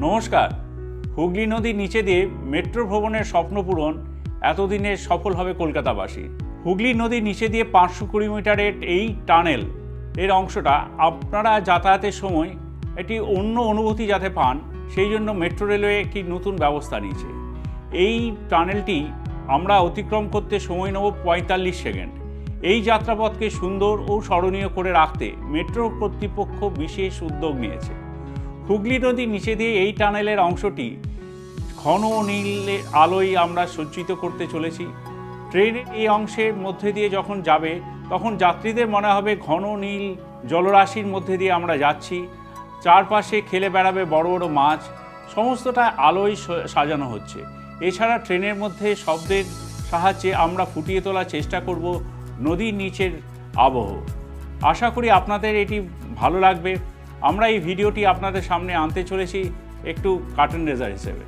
নমস্কার। হুগলি নদীর নিচে দিয়ে মেট্রো ভ্রমণের স্বপ্ন পূরণ এতদিনে সফল হবে কলকাতাবাসী। হুগলি নদীর নিচে দিয়ে 520 মিটারের এই টানেল এর অংশটা আপনারা যাতায়াতের সময় একটি অন্য অনুভূতি যাতে পান সেই জন্য মেট্রো রেলওয়ে একটি নতুন ব্যবস্থা নিয়েছে। এই টানেলটি আমরা অতিক্রম করতে সময় নেব 45 সেকেন্ড। এই যাত্রাপথকে সুন্দর ও স্মরণীয় করে রাখতে মেট্রো কর্তৃপক্ষ বিশেষ উদ্যোগ নিয়েছে। হুগলি নদীর নিচে দিয়ে এই টানেলের অংশটি ঘন নীল আলোয় আমরা সজ্জিত করতে চলেছি। ট্রেন এই অংশের মধ্যে দিয়ে যখন যাবে তখন যাত্রীদের মনে হবে ঘন নীল জলরাশির মধ্যে দিয়ে আমরা যাচ্ছি। চারপাশে খেলে বেড়াবে বড় বড় মাছ, সমস্তটা আলোয় সাজানো হচ্ছে। এছাড়া ট্রেনের মধ্যে শব্দের সাহায্যে আমরা ফুটিয়ে তোলার চেষ্টা করব নদীর নিচের আবহ। আশা করি আপনাদের এটি ভালো লাগবে। আমরা এই ভিডিওটি আপনাদের সামনে আনতে চলেছি একটু কার্টুন রেজার হিসেবে।